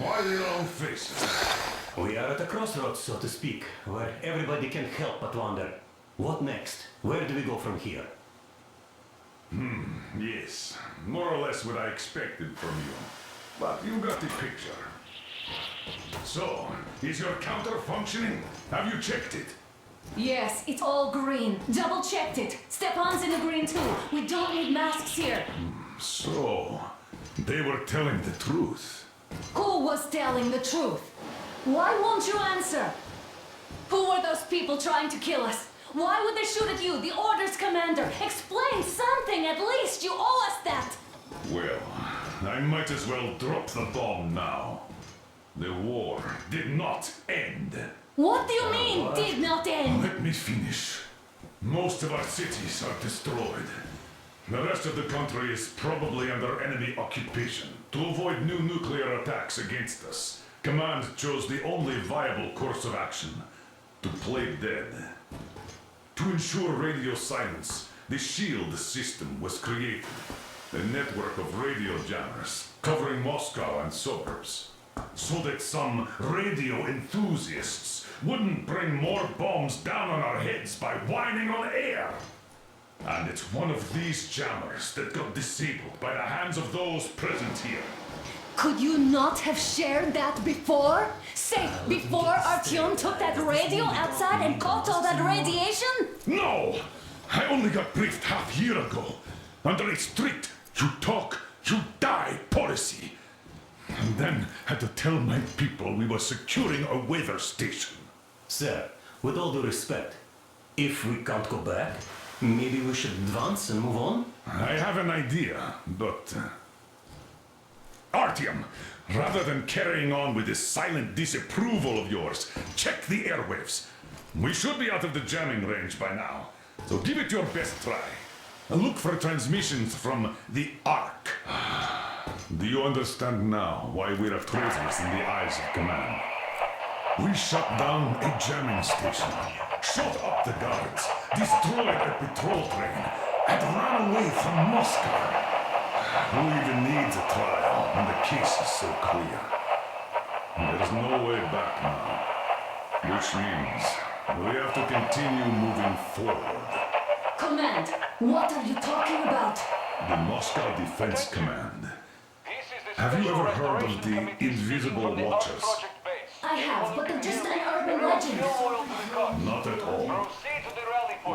Why the long faces? We are at a crossroads, so to speak, where everybody can't help but wonder, what next? Where do we go from here? Yes, more or less what I expected from you. But you got the picture. So, is your counter functioning? Have you checked it? Yes, it's all green. Double checked it. Stepan's in the green too. We don't need masks here. So, they were telling the truth. Who was telling the truth? Why won't you answer? Who were those people trying to kill us? Why would they shoot at you, the orders commander? Explain something at least. You owe us that. Well, I might as well drop the bomb now. The war did not end. What do you mean, did not end? Let me finish. Most of our cities are destroyed. The rest of the country is probably under enemy occupation. To avoid new nuclear attacks against us, Command chose the only viable course of action: to play dead. To ensure radio silence, the SHIELD system was created. A network of radio jammers covering Moscow and suburbs. So that some radio enthusiasts wouldn't bring more bombs down on our heads by whining on air. And it's one of these jammers that got disabled by the hands of those present here. Could you not have shared that before? Say, before Artyom took that radio outside and caught all that radiation? No! I only got briefed half year ago. Under a strict, you talk, you die policy. And then had to tell my people we were securing a weather station. Sir, with all due respect, if we can't go back, maybe we should advance and move on? I have an idea, but... Artyom, rather than carrying on with this silent disapproval of yours, check the airwaves. We should be out of the jamming range by now, so give it your best try. Look for transmissions from the Ark. Do you understand now why we're traitors in the eyes of Command? We shut down a jamming station, shot up the guards, destroyed a patrol train, and ran away from Moscow. Who even needs a trial when the case is so clear? There's no way back now, which means we have to continue moving forward. Command, what are you talking about? The Moscow Defense Command. Have you ever heard of the Invisible Watchers? I have, but they're just an urban legend. Not at all.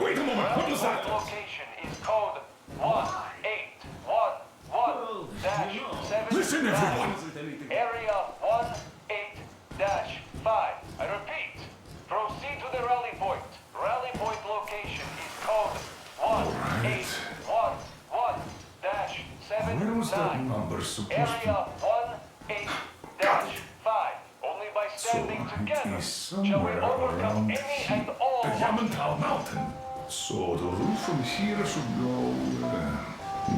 Wait a moment, what was that? Location is code 1811-7. Listen, everyone! Area 18-5. I repeat, proceed to the rally point. Rally point location is code 1811-79. Where was that number supposed to Area 18-5. Only by standing So, it together is shall we somewhere overcome around any here. and all The obstacles. Yamantau Mountain. So the route from here should go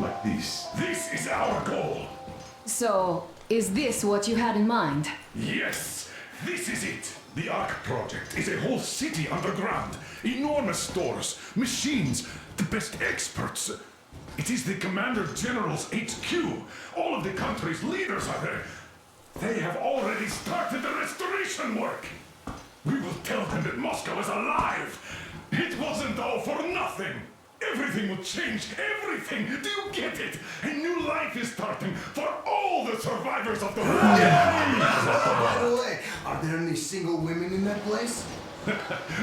like this. This is our goal. So, is this what you had in mind? Yes, this is it. The Ark project is a whole city underground. Enormous stores, machines, the best experts. It is the Commander General's HQ. All of the country's leaders are there. They have already started the restoration work. We will tell them that Moscow is alive. It wasn't all for nothing. Everything will change, everything. Do you get it? A new life is starting for all the survivors of the war. By the way, are there any single women in that place?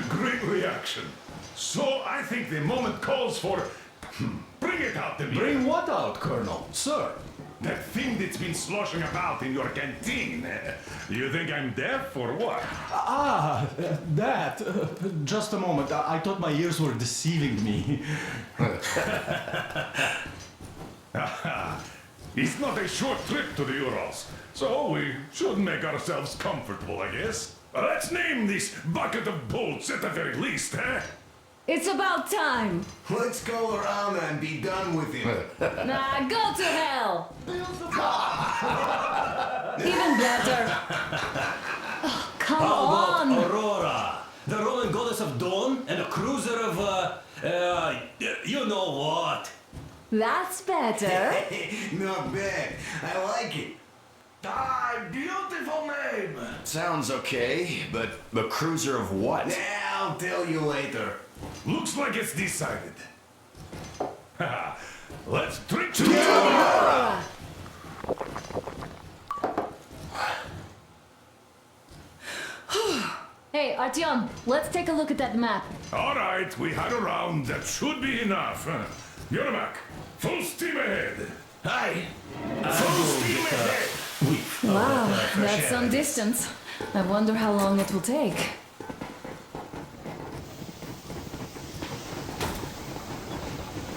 Great reaction. So I think the moment calls for... Bring it out to me. Bring what out, Colonel? Sir? That thing that's been sloshing about in your canteen. You think I'm deaf or what? That. Just a moment. I thought my ears were deceiving me. It's not a short trip to the Urals, so we should make ourselves comfortable, I guess. Let's name this bucket of bolts at the very least, eh? It's about time. Let's go around and be done with it. Nah, go to hell. Even better. Oh, come on. Aurora, the Roman goddess of dawn and a cruiser of, you know what? That's better. Not bad. I like it. Ah, beautiful name. Sounds okay, but a cruiser of what? Yeah, I'll tell you later. Looks like it's decided. Haha. Let's drink together! Hey, Artyom, let's take a look at that map. All right, we had a round. That should be enough. Yermak, full steam ahead. Hi. Full steam ahead. Wow, that's some distance. I wonder how long it will take.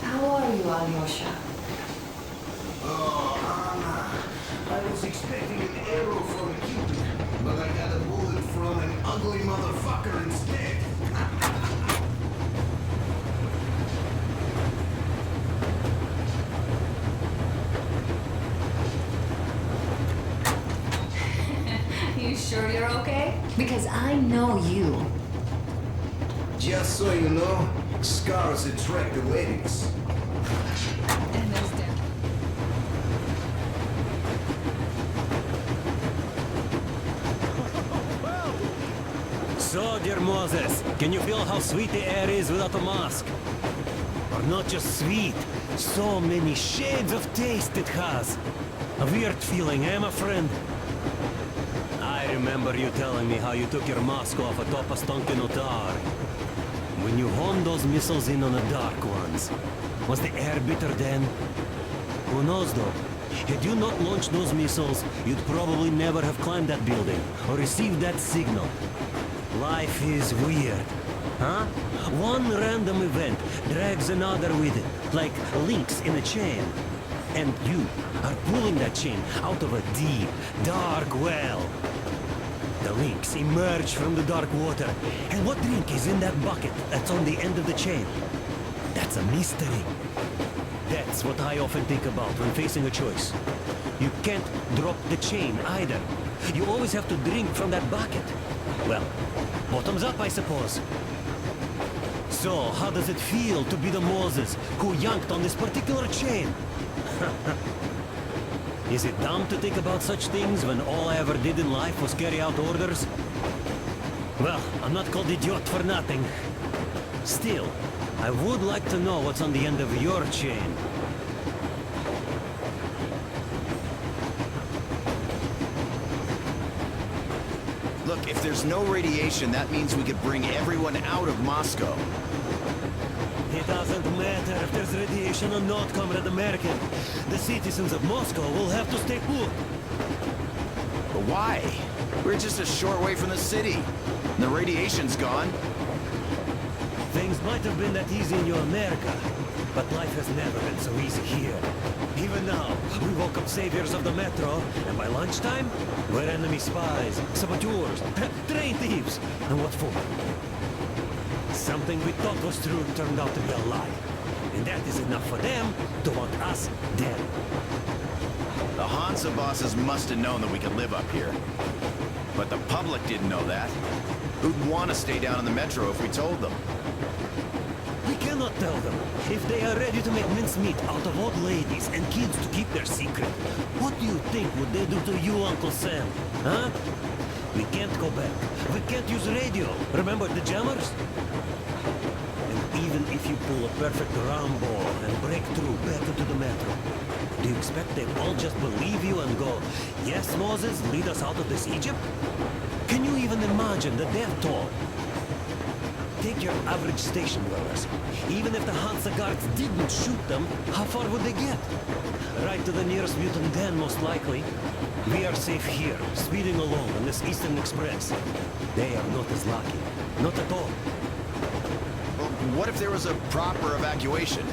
How are you, Alyosha? Oh, Anna. I was expecting an arrow from a Cupid, but I got a bullet from an ugly motherfucker instead. You sure you're okay? Because I know you. Just so you know, scars attract the ladies. And there's them. So, dear Moses, can you feel how sweet the air is without a mask? Or not just sweet, so many shades of taste it has. A weird feeling, eh, my friend? I remember you telling me how you took your mask off atop a stonking otar. When you homed those missiles in on the dark ones, was the air bitter then? Who knows though? Had you not launched those missiles, you'd probably never have climbed that building or received that signal. Life is weird, huh? One random event drags another with it, like links in a chain. And you are pulling that chain out of a deep, dark well. The links emerge from the dark water. And what link is in that bucket that's on the end of the chain? That's a mystery. That's what I often think about when facing a choice. You can't drop the chain either. You always have to drink from that bucket. Well, bottoms up, I suppose. So, how does it feel to be the Moses who yanked on this particular chain? Is it dumb to think about such things when all I ever did in life was carry out orders? Well, I'm not called idiot for nothing. Still, I would like to know what's on the end of your chain. Look, if there's no radiation, that means we could bring everyone out of Moscow. It doesn't matter if there's radiation or not, Comrade American. The citizens of Moscow will have to stay put. But why? We're just a short way from the city. And the radiation's gone. Things might have been that easy in your America, but life has never been so easy here. Even now, we woke up saviors of the metro, and by lunchtime, we're enemy spies, saboteurs, train thieves, and what for? Something we thought was true turned out to be a lie. And that is enough for them to want us dead. The Hansa bosses must have known that we could live up here. But the public didn't know that. Who'd want to stay down in the metro if we told them? We cannot tell them. If they are ready to make mincemeat out of old ladies and kids to keep their secret, what do you think would they do to you, Uncle Sam? Huh? We can't go back. We can't use radio. Remember the jammers? And even if you pull a perfect Rambo and break through back into the metro, do you expect they'll all just believe you and go, yes, Moses, lead us out of this Egypt? Can you even imagine the death toll? Take your average station dwellers. Even if the Hansa guards didn't shoot them, how far would they get? Right to the nearest mutant den, most likely. We are safe here, speeding along on this Eastern Express. They are not as lucky. Not at all. Well, what if there was a proper evacuation?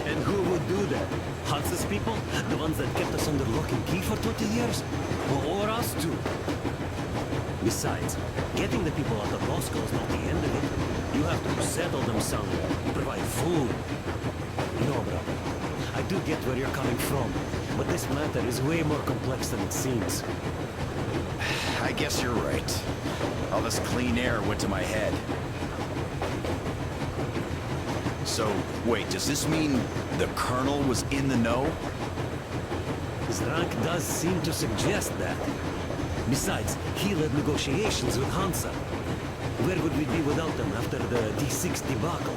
And who would do that? Hansa's people? The ones that kept us under lock and key for 20 years? Or us too? Besides, getting the people out of Moscow is not the end of it. You have to settle them somewhere, provide food. No, brother. I do get where you're coming from, but this matter is way more complex than it seems. I guess you're right. All this clean air went to my head. So, wait, does this mean the Colonel was in the know? His rank does seem to suggest that. Besides, he led negotiations with Hansa. Where would we be without them after the D6 debacle?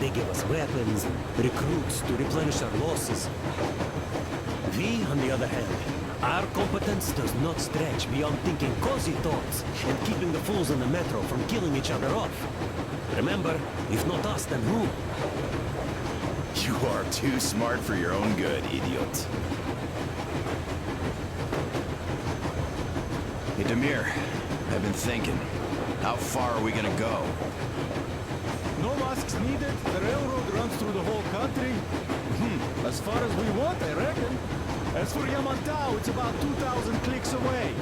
They gave us weapons and recruits to replenish our losses. We, on the other hand, our competence does not stretch beyond thinking cozy thoughts and keeping the fools in the metro from killing each other off. Remember, if not us, then who? You are too smart for your own good, idiot. Hey, Demir, I've been thinking. How far are we gonna go? No masks needed. The railroad runs through the whole country. As far as we want, I reckon. As for Yamantau, it's about 2,000 clicks away.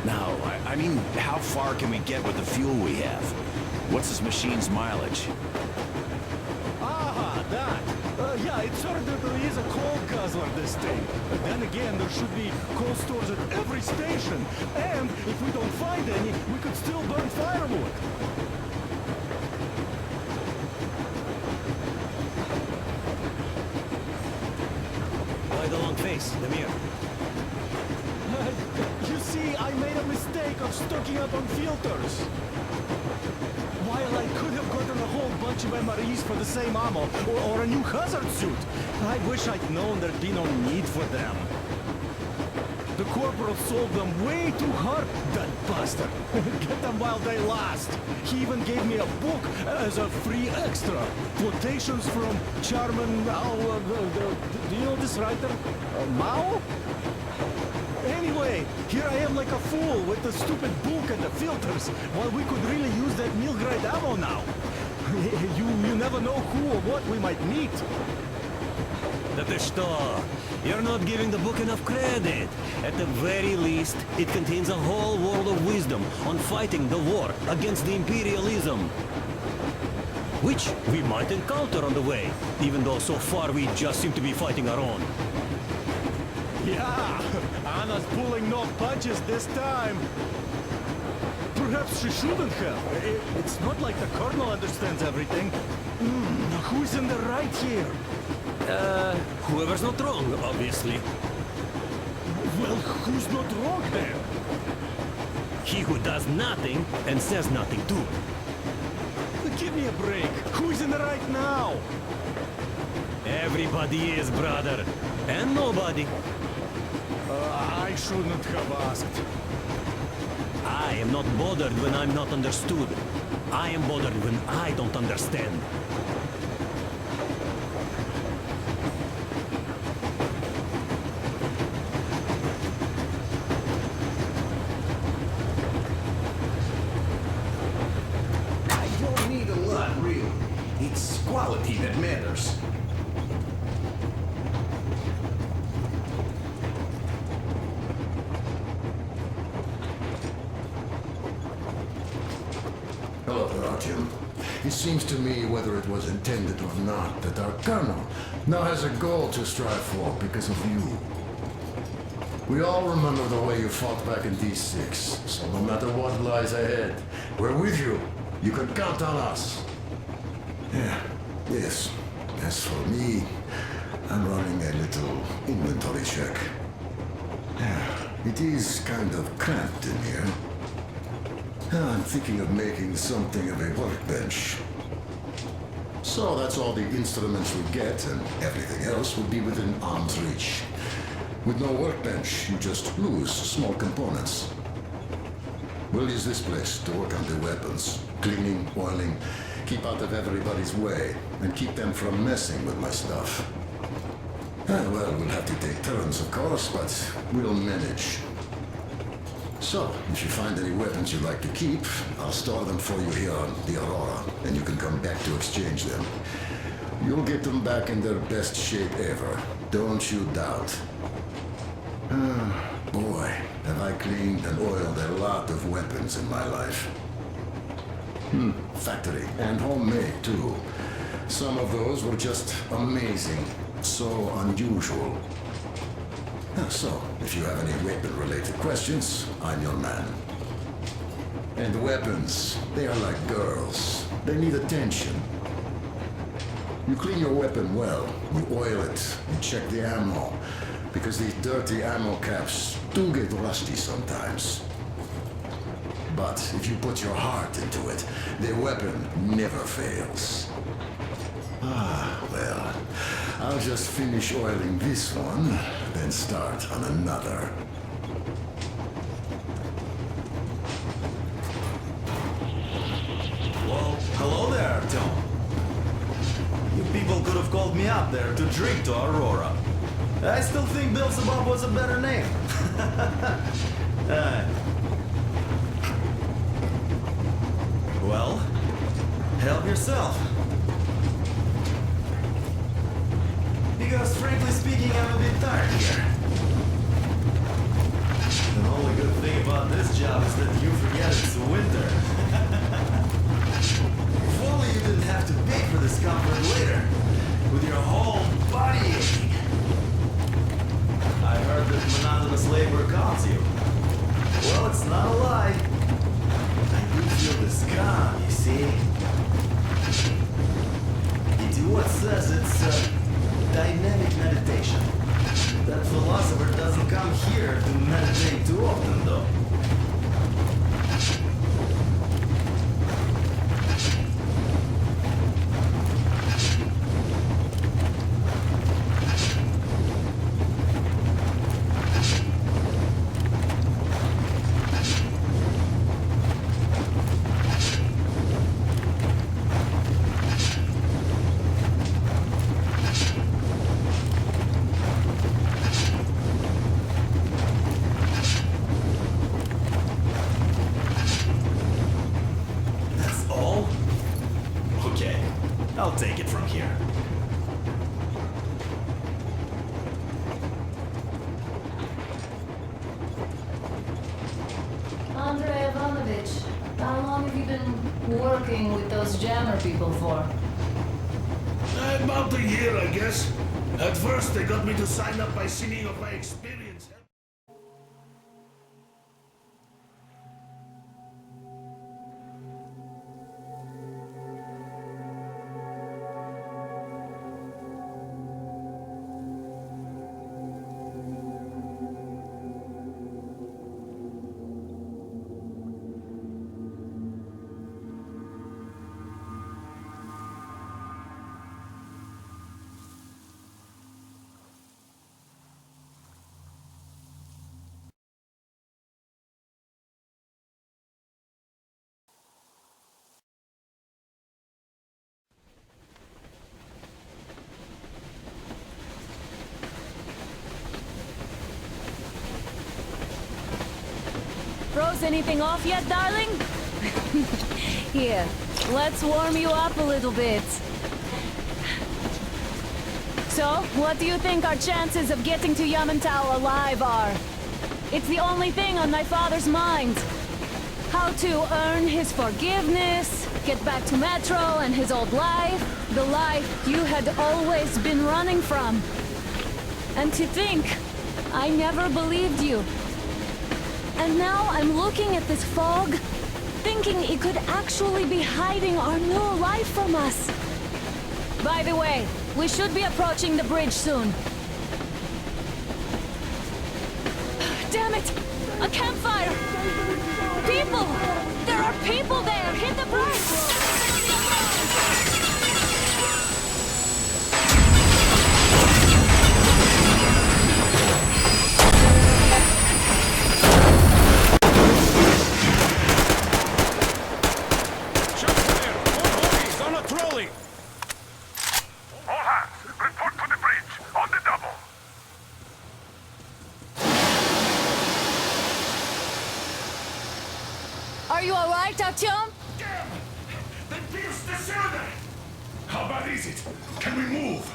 No, I mean, how far can we get with the fuel we have? What's this machine's mileage? Ah, that. Yeah, it certainly is a coal guzzler, this thing. But then again, there should be coal stores at every station. And if we don't find any, we could still burn firewood. Why the long face, Demir? You see, I made a mistake of stocking up on filters. While I could have gotten a whole bunch of MREs for the same ammo, or a new hazard suit, I wish I'd known there'd be no need for them. The corporal sold them way too hard, that bastard. Get them while they last. He even gave me a book as a free extra. Quotations from Charman Mao. Do you know this writer? Mao? Anyway, here I am like a fool with the stupid book and the filters, while we could really use that meal-grade ammo now. You never know who or what we might meet. You're not giving the book enough credit. At the very least, it contains a whole world of wisdom on fighting the war against the imperialism. Which we might encounter on the way, even though so far we just seem to be fighting our own. Yeah, Anna's pulling no punches this time. Perhaps she shouldn't have. It's not like the Colonel understands everything. Who's in the right here? Whoever's not wrong, obviously. Well, who's not wrong then? He who does nothing and says nothing too. Give me a break. Who's in the right now? Everybody is, brother. And nobody. I shouldn't have asked. I am not bothered when I'm not understood. I am bothered when I don't understand. I don't need a lot, really. It's quality that matters. Hello there, Artyom. It seems to me, whether it was intended or not, that our colonel now has a goal to strive for because of you. We all remember the way you fought back in D6, so no matter what lies ahead, we're with you. You can count on us. Yeah, yes. As for me, I'm running a little inventory check. Yeah, it is kind of cramped in here. I'm thinking of making something of a workbench. So that's all the instruments we get, and everything else will be within arm's reach. With no workbench, you just lose small components. We'll use this place to work on the weapons. Cleaning, oiling, keep out of everybody's way, and keep them from messing with my stuff. Well, we'll have to take turns, of course, but we'll manage. So, if you find any weapons you'd like to keep, I'll store them for you here on the Aurora, and you can come back to exchange them. You'll get them back in their best shape ever. Don't you doubt. Boy, have I cleaned and oiled a lot of weapons in my life. Factory and homemade, too. Some of those were just amazing. So unusual. So, if you have any weapon-related questions, I'm your man. And weapons, they are like girls. They need attention. You clean your weapon well. You oil it. You check the ammo. Because these dirty ammo caps do get rusty sometimes. But if you put your heart into it, the weapon never fails. Ah, well, I'll just finish oiling this one, then start on another. Well, hello there, Tom. You people could have called me up there to drink to Aurora. I still think Beelzebub was a better name. Well, help yourself. Because frankly speaking, I'm a bit tired here. The only good thing about this job is that you forget it's winter. If only you didn't have to pay for this comfort later, with your whole body aching. I heard that monotonous labor calms you. Well, it's not a lie. I do feel this calm, you see. It says it's dynamic meditation. That philosopher doesn't come here to meditate too often, though. I'll take it from here. Andrei Ivanovich, how long have you been working with those jammer people for? About a year, I guess. At first, they got me to sign up by singing of my experience. Froze anything off yet, darling? Here, let's warm you up a little bit. So, what do you think our chances of getting to Yamantau alive are? It's the only thing on my father's mind. How to earn his forgiveness, get back to Metro and his old life, the life you had always been running from. And to think, I never believed you. And now I'm looking at this fog, thinking it could actually be hiding our new life from us. By the way, we should be approaching the bridge soon. Damn it! A campfire! People! There are people there! Hit the brakes! Are you alright, Artyom? Damn! They pierced the cylinder! How bad is it? Can we move?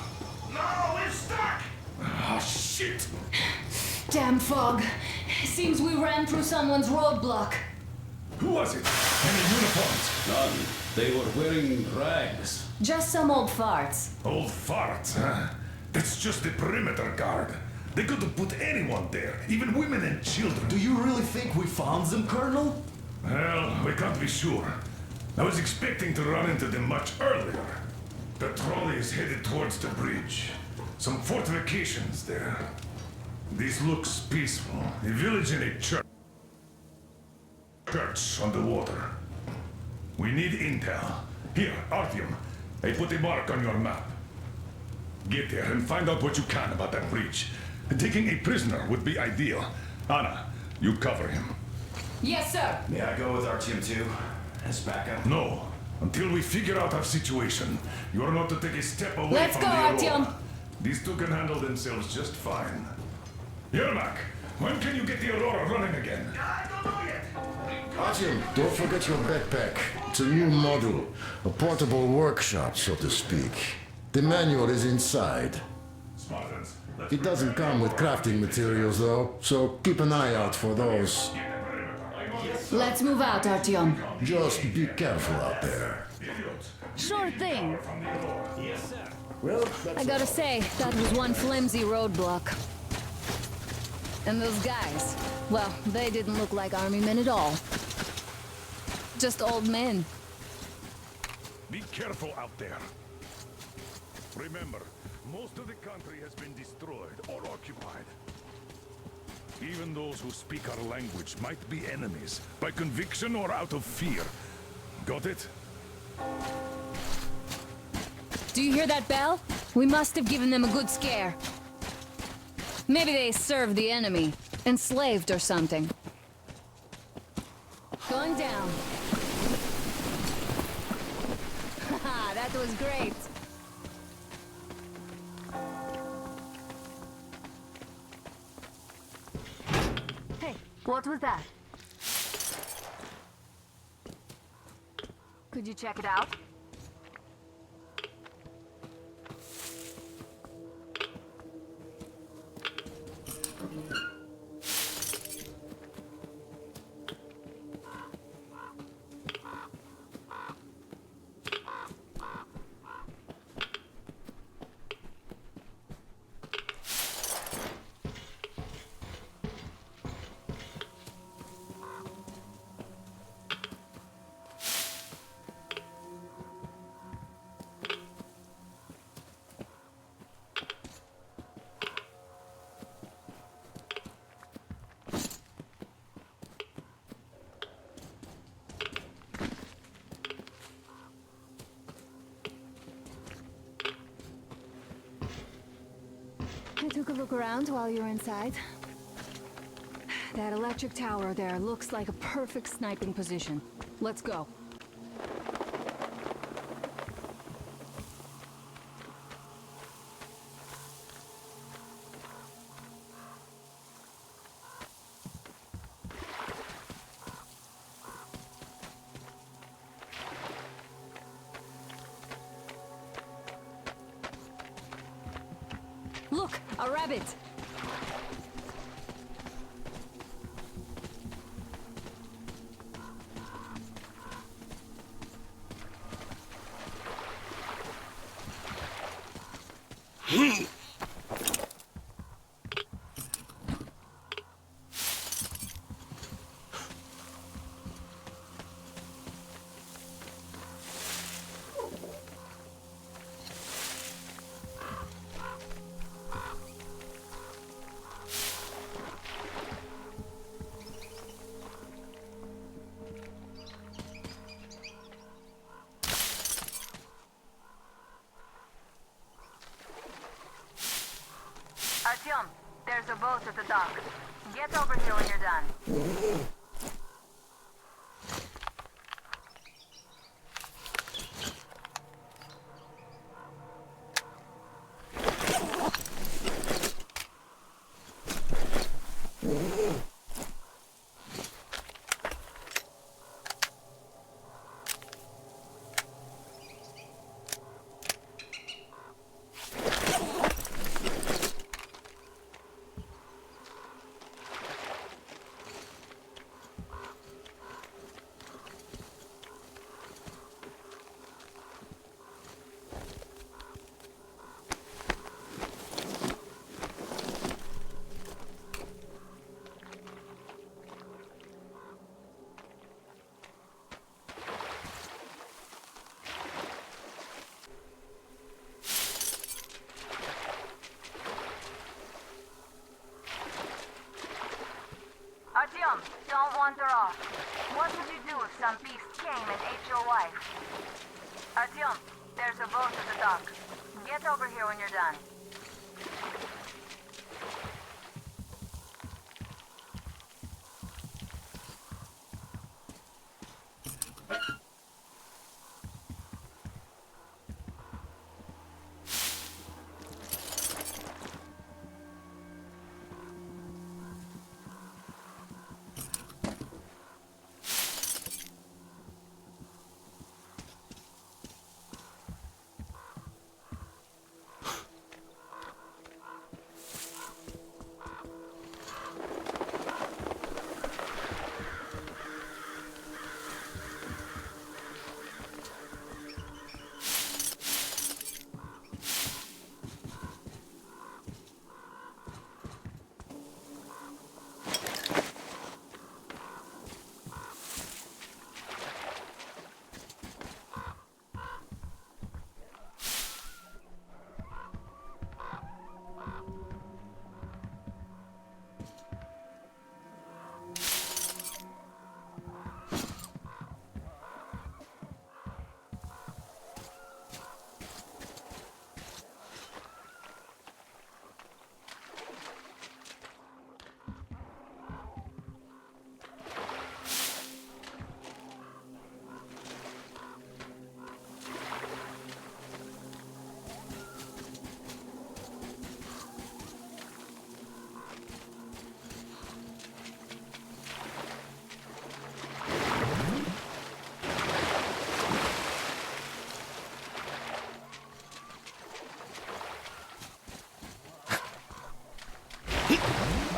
No, we're stuck! Ah, shit! Damn fog. Seems we ran through someone's roadblock. Who was it? Any uniforms? None. They were wearing rags. Just some old farts. Old farts, huh? That's just the perimeter guard. They could have put anyone there, even women and children. Do you really think we found them, Colonel? Well, we can't be sure. I was expecting to run into them much earlier. The trolley is headed towards the bridge. Some fortifications there. This looks peaceful. A village and a church on the water. We need intel. Here, Artyom, I put a mark on your map. Get there and find out what you can about that bridge. Taking a prisoner would be ideal. Anna, you cover him. Yes, sir. May I go with Artyom too? As backup? No. Until we figure out our situation, you are not to take a step away Let's from go, the Artyom. Aurora. These two can handle themselves just fine. Yermak, when can you get the Aurora running again? I don't know yet. Artyom, don't forget your backpack. It's a new model. A portable workshop, so to speak. The manual is inside. Spartans, let's It doesn't come with crafting materials, though, so keep an eye out for those. Let's move out, Artyom. Just be careful out there. Sure thing. Yes, sir. Well, I gotta say, that was one flimsy roadblock. And those guys, well, they didn't look like army men at all. Just old men. Be careful out there. Remember, most of the country has been destroyed or occupied. Even those who speak our language might be enemies, by conviction or out of fear. Got it? Do you hear that bell? We must have given them a good scare. Maybe they served the enemy, enslaved or something. Going down. Haha, that was great. Hey, what was that? Could you check it out? I took a look around while you were inside. That electric tower there looks like a perfect sniping position. Let's go. Look, a rabbit! Artyom, there's a boat at the dock. Get over here when you're done. Artyom, don't wander off. What would you do if some beast came and ate your wife? Artyom, there's a boat at the dock. Get over here when you're done.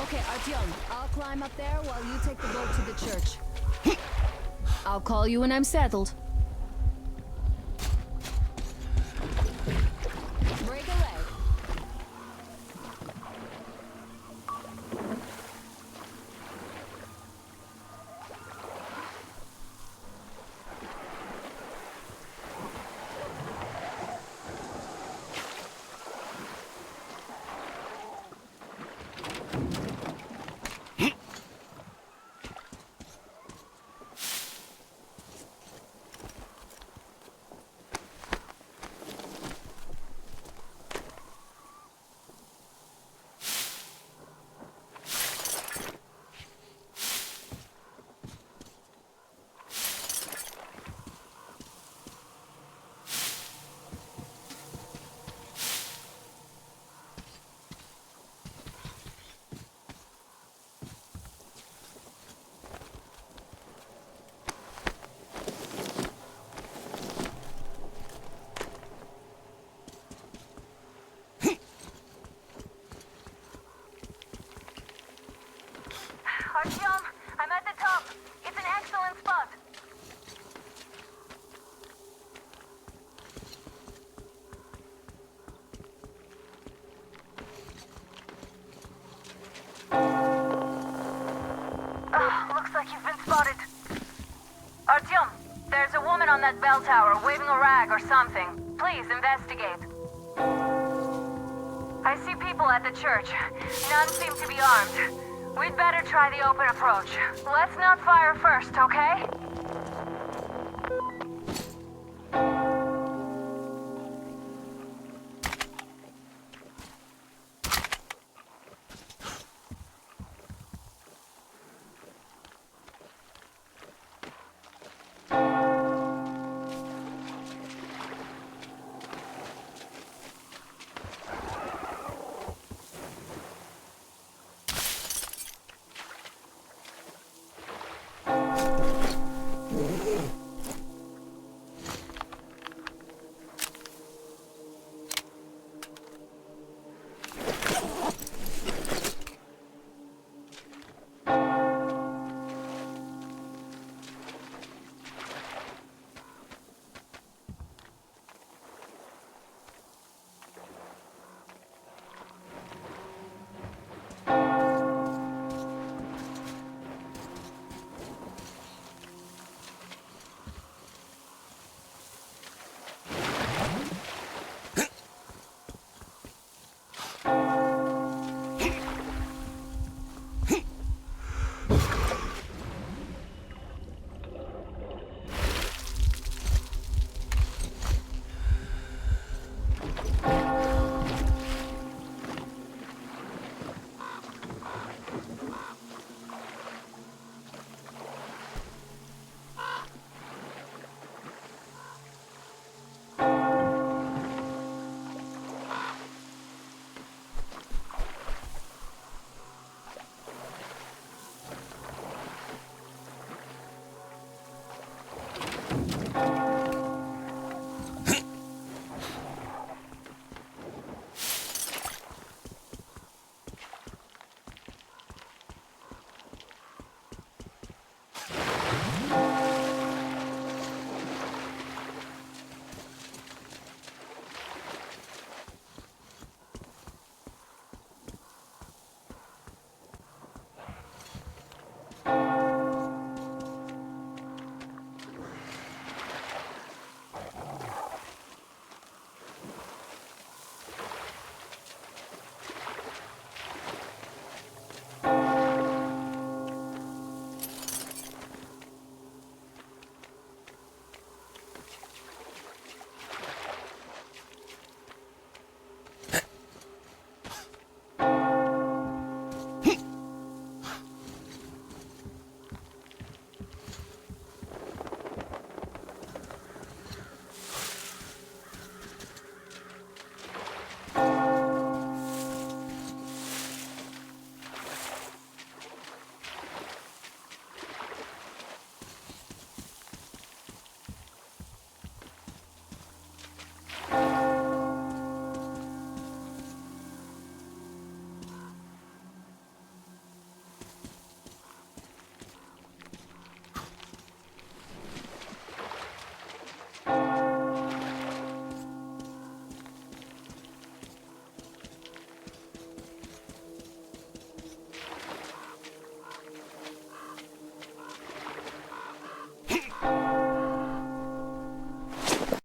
Okay, Artyom, I'll climb up there while you take the boat to the church. I'll call you when I'm settled. Break a leg. Artyom, I'm at the top. It's an excellent spot. Looks like you've been spotted. Artyom, there's a woman on that bell tower waving a rag or something. Please investigate. I see people at the church. None seem to be armed. We'd better try the open approach. Let's not fire first, okay?